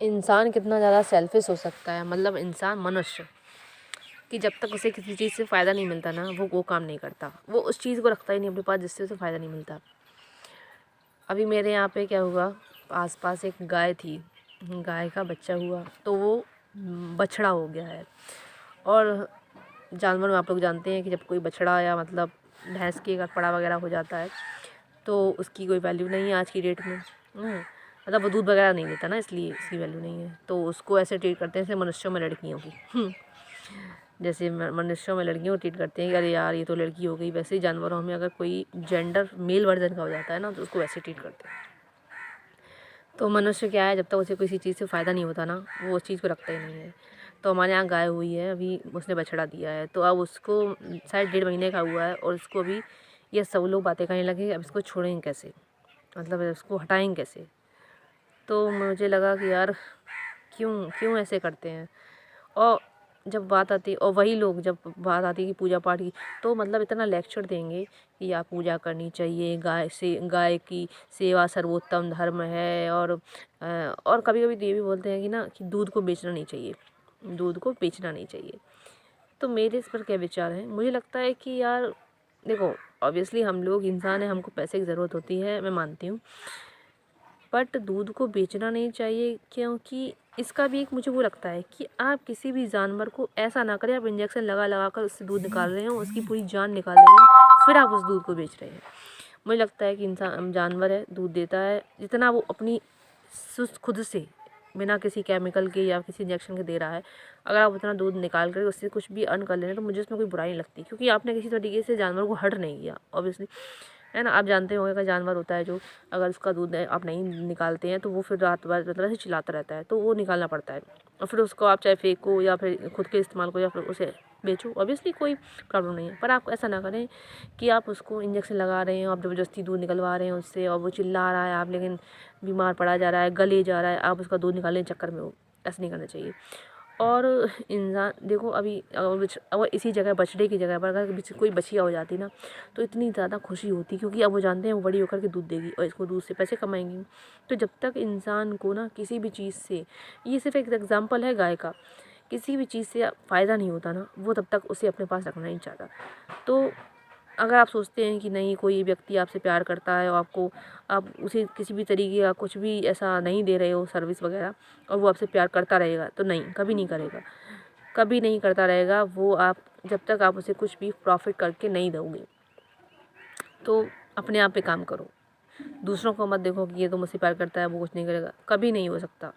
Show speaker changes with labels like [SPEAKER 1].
[SPEAKER 1] इंसान कितना ज़्यादा सेल्फिश हो सकता है, मतलब इंसान मनुष्य कि जब तक उसे किसी चीज़ से फ़ायदा नहीं मिलता ना वो काम नहीं करता। वो उस चीज़ को रखता ही नहीं अपने पास जिससे उसे फ़ायदा नहीं मिलता। अभी मेरे यहाँ पे क्या हुआ, आसपास एक गाय थी, गाय का बच्चा हुआ तो वो बछड़ा हो गया है। और जानवर में आप लोग जानते हैं कि जब कोई बछड़ा या मतलब भैंस की अगर पड़ा वगैरह हो जाता है तो उसकी कोई वैल्यू नहीं है आज की डेट में। मतलब वो दूध वगैरह नहीं देता ना, इसलिए इसकी वैल्यू नहीं है। तो उसको ऐसे ट्रीट करते हैं जैसे मनुष्यों में लड़कियों की जैसे मनुष्यों में लड़कियों को ट्रीट करते हैं कि अरे यार ये तो लड़की हो गई, वैसे ही जानवरों में अगर कोई जेंडर मेल वर्जन का हो जाता है ना तो उसको वैसे ट्रीट करते हैं। तो मनुष्य क्या है, जब तक उसे किसी चीज़ से फ़ायदा नहीं होता ना वो उस चीज़ को रखता ही नहीं है। तो हमारे यहाँ गाय हुई है, अभी उसने बछड़ा दिया है तो अब उसको शायद 1.5 महीने का हुआ है और उसको अभी ये सब लोग बातें करने लगे अब इसको छोड़ेंगे कैसे, मतलब इसको हटाएंगे कैसे। तो मुझे लगा कि यार क्यों क्यों ऐसे करते हैं। और जब बात आती और वही लोग जब बात आती है कि पूजा पाठ की तो मतलब इतना लेक्चर देंगे कि आप पूजा करनी चाहिए, गाय की सेवा सर्वोत्तम धर्म है। और कभी कभी तो ये भी बोलते हैं कि ना कि दूध को बेचना नहीं चाहिए, दूध को बेचना नहीं चाहिए। तो मेरे इस पर क्या विचार है, मुझे लगता है कि यार देखो ऑब्वियसली हम लोग इंसान हैं, हमको पैसे की ज़रूरत होती है, मैं मानती हूँ। बट दूध को बेचना नहीं चाहिए क्योंकि इसका भी एक मुझे वो लगता है कि आप किसी भी जानवर को ऐसा ना करें आप इंजेक्शन लगा लगा कर उससे दूध निकाल रहे हो, उसकी पूरी जान निकाल रहे हो, फिर आप उस दूध को बेच रहे हैं। मुझे लगता है कि इंसान जानवर है, दूध देता है जितना वो अपनी खुद से बिना किसी केमिकल के या किसी इंजेक्शन के दे रहा है। अगर आप उतना दूध निकाल कर उससे कुछ भी अर्न कर ले रहे हैं तो मुझे उसमें कोई बुराई नहीं लगती, क्योंकि आपने किसी तरीके से जानवर को हर्ट नहीं किया ऑब्वियसली, है ना। आप जानते होंगे कि जानवर होता है जो अगर उसका दूध आप नहीं निकालते हैं तो वो फिर रात भर मतलब ऐसे चिल्लाता रहता है, तो वो निकालना पड़ता है। और फिर उसको आप चाहे फेंको या फिर खुद के इस्तेमाल को या फिर उसे बेचो, ऑब्वियसली कोई प्रॉब्लम नहीं है। पर आप ऐसा ना करें कि आप उसको इंजेक्शन लगा रहे हैं, आप ज़बरदस्ती दूध निकलवा रहे हैं उससे और वो चिल्ला रहा है, आप लेकिन बीमार पड़ा जा रहा है, गले जा रहा है, आप उसका दूध निकालने के चक्कर में हो। ऐसा नहीं करना चाहिए। और इंसान देखो अभी अगर इसी जगह बछड़े की जगह पर अगर कोई बछिया हो जाती ना तो इतनी ज़्यादा खुशी होती, क्योंकि अब वो जानते हैं वो बड़ी होकर के दूध देगी और इसको दूध से पैसे कमाएंगी। तो जब तक इंसान को ना किसी भी चीज़ से, ये सिर्फ एक एग्जांपल है गाय का, किसी भी चीज़ से फ़ायदा नहीं होता ना वो तब तक उसे अपने पास रखना नहीं चाहता। तो अगर आप सोचते हैं कि नहीं कोई व्यक्ति आपसे प्यार करता है और आपको आप उसे किसी भी तरीके का कुछ भी ऐसा नहीं दे रहे हो सर्विस वगैरह और वो आपसे प्यार करता रहेगा, तो नहीं, कभी नहीं करेगा, कभी नहीं करता रहेगा वो। आप जब तक आप उसे कुछ भी प्रॉफिट करके नहीं दोगे तो अपने आप पे काम करो। दूसरों को मत देखो कि ये तो मुझसे प्यार करता है वो कुछ नहीं करेगा, कभी नहीं हो सकता।